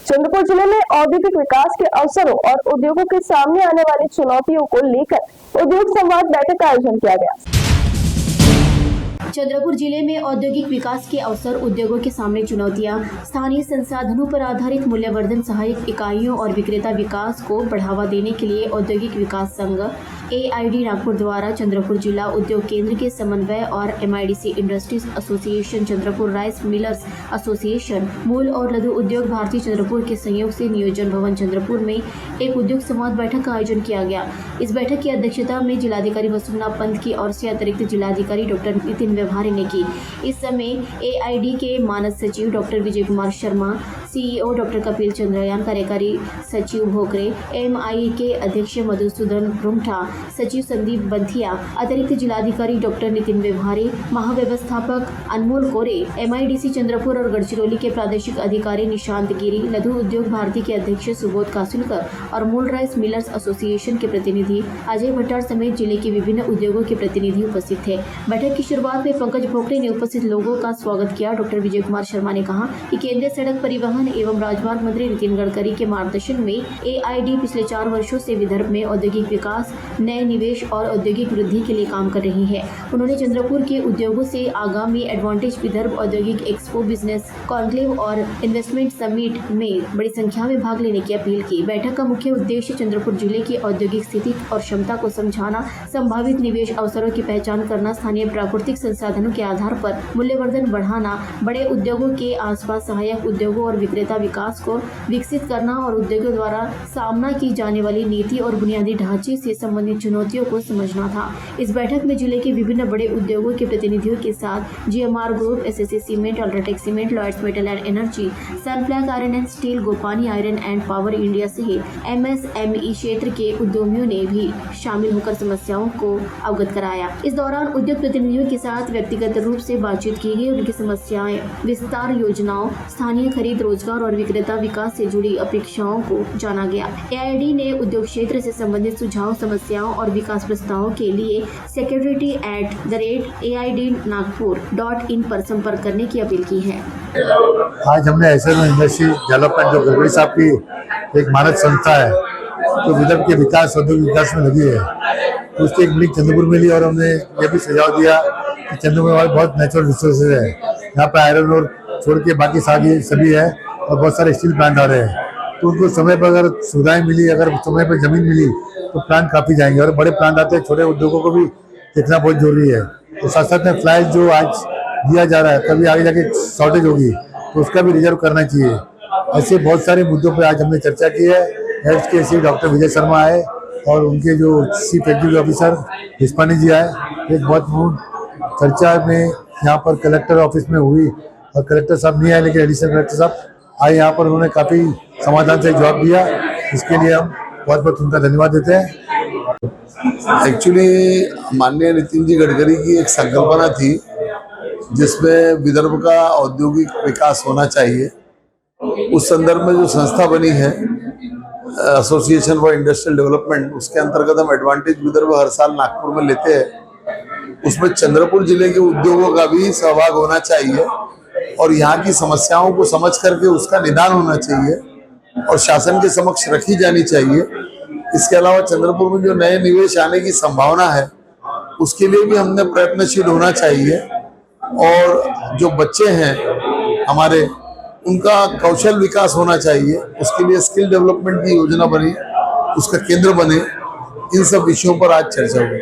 चंद्रपुर जिले में औद्योगिक विकास के अवसरों और उद्योगों के सामने आने वाली चुनौतियों को लेकर उद्योग संवाद बैठक का आयोजन किया गया। चंद्रपुर जिले में औद्योगिक विकास के अवसर, उद्योगों के सामने चुनौतियां, स्थानीय संसाधनों पर आधारित मूल्यवर्धन सहायक इकाइयों और विक्रेता विकास को बढ़ावा देने के लिए औद्योगिक विकास संघ AID नागपुर द्वारा चंद्रपुर जिला उद्योग केंद्र के समन्वय और MIDC industries association, Chandrapur rice millers association, मूल और लघु उद्योग भारती चंद्रपुर के सहयोग से नियोजन भवन चंद्रपुर में एक उद्योग संवाद बैठक का आयोजन किया गया। इस बैठक की अध्यक्षता में जिलाधिकारी वसुंधरा पंत की ओर से अतिरिक्त जिलाधिकारी डॉक्टर नितिन व्यवहारी ने की। इस समय AID के मानद सचिव doctor Vijay Kumar Sharma, CEO doctor Kapil Chandrayaan, कार्यकारी सचिव भोकरे, MI के अध्यक्ष मधुसूदन रुंगठा, सचिव संदीप बंथिया, अतिरिक्त जिलाधिकारी डॉक्टर नितिन व्यवहारी, महाव्यवस्थापक अनमोल कोरे, MIDC चंद्रपुर और गढ़चिरौली के प्रादेशिक अधिकारी निशांत गिरी, लघु उद्योग भारती के अध्यक्ष सुबोध कासुलकर और मूल राइस मिलर्स एसोसिएशन के प्रतिनिधि अजय भट्टार समेत जिले के विभिन्न उद्योगों के प्रतिनिधि उपस्थित थे। बैठक की शुरुआत में पंकज भोकरे ने उपस्थित लोगों का स्वागत किया। डॉक्टर विजय कुमार शर्मा ने कहा कि केंद्रीय सड़क परिवहन एवं राजमार्ग मंत्री नितिन गडकरी के मार्गदर्शन में AID पिछले 4 वर्षों से विदर्भ में औद्योगिक विकास, नए निवेश और औद्योगिक वृद्धि के लिए काम कर रही है। उन्होंने चंद्रपुर के उद्योगों से आगामी एडवांटेज विदर्भ औद्योगिक एक्सपो, बिजनेस कॉन्क्लेव और इन्वेस्टमेंट समिट में बड़ी संख्या में भाग लेने की अपील की। बैठक का मुख्य उद्देश्य चंद्रपुर जिले की औद्योगिक स्थिति और क्षमता को समझाना, संभावित निवेश अवसरों की पहचान करना, स्थानीय प्राकृतिक संसाधनों के आधार पर मूल्यवर्धन बढ़ाना, बड़े उद्योगों के आसपास सहायक उद्योगों और विक्रेता विकास को विकसित करना और उद्योगों द्वारा सामना की जाने वाली नीति और बुनियादी ढांचे से संबंधित चुनौतियों को समझना था। इस बैठक में जिले के विभिन्न बड़े उद्योगों के प्रतिनिधियों के साथ GMR group, SSC cement, UltraTech cement, Lloyds metal and energy, Sunflag iron and steel, Gopani iron and power India सहित MSME क्षेत्र के उद्यमियों ने भी शामिल होकर समस्याओं को अवगत कराया। इस दौरान उद्योग प्रतिनिधियों के साथ व्यक्तिगत रूप से बातचीत की गई। उनकी समस्याएं, विस्तार योजनाओं, स्थानीय खरीद, रोजगार और विक्रेता विकास से जुड़ी अपेक्षाओं को जाना गया। AID ने उद्योग क्षेत्र से संबंधित सुझाव, समस्याओं और विकास प्रस्तावों के लिए secretary@AIDnagpur.in पर संपर्क करने की अपील की है। आज हमने SME इंडस्ट्री डेवलपमेंट, जो गडकरी साहब की एक मानद संस्था है जो विदर्भ के विकास, औद्योगिक विकास में लगी है, उसकी एक मीटिंग चंद्रपुर में ली और हमने ये भी सुझाव दिया कि चंद्रपुर में बहुत नेचुरल रिसोर्सेज है। यहाँ पर आयरन और छोड़ के बाकी सारी सभी है और बहुत सारे स्टील प्लांट आ रहे हैं, तो उनको समय पर अगर सुविधाएं मिली, अगर समय पर जमीन मिली तो प्लांट काफी जाएंगे और बड़े प्लांट आते हैं, छोटे उद्योगों को भी देखना बहुत जरूरी है। तो साथ साथ में फ्लाइट जो आज दिया जा रहा है, कभी आगे जाके शॉर्टेज होगी तो उसका भी रिजर्व करना चाहिए। ऐसे बहुत सारे मुद्दों पर आज हमने चर्चा की है। हेल्थ के सी डॉक्टर विजय शर्मा आए और उनके जो चीफ एग्जीक्यूटिव ऑफिसर हिस्पानी जी आए। एक बहुत पूर्ण चर्चा में यहाँ पर कलेक्टर ऑफिस में हुई और कलेक्टर साहब नहीं आए, लेकिन एडिशनल कलेक्टर साहब आए यहाँ पर। उन्होंने काफी समाधान से जवाब दिया, इसके लिए हम बहुत बहुत उनका धन्यवाद देते हैं। एक्चुअली माननीय नितिन जी गडकरी की एक संकल्पना थी जिसमें विदर्भ का औद्योगिक विकास होना चाहिए। उस संदर्भ में जो संस्था बनी है एसोसिएशन फॉर इंडस्ट्रियल डेवलपमेंट, उसके अंतर्गत हम एडवांटेज विदर्भ हर साल नागपुर में लेते हैं। उसमें चंद्रपुर जिले के उद्योगों का भी सहभाग होना चाहिए और यहाँ की समस्याओं को समझ करके उसका निदान होना चाहिए और शासन के समक्ष रखी जानी चाहिए। इसके अलावा चंद्रपुर में जो नए निवेश आने की संभावना है उसके लिए भी हमने प्रयत्नशील होना चाहिए और जो बच्चे हैं हमारे, उनका कौशल विकास होना चाहिए। उसके लिए स्किल डेवलपमेंट की योजना बनी, उसका केंद्र बने। इन सब विषयों पर आज चर्चा हुई।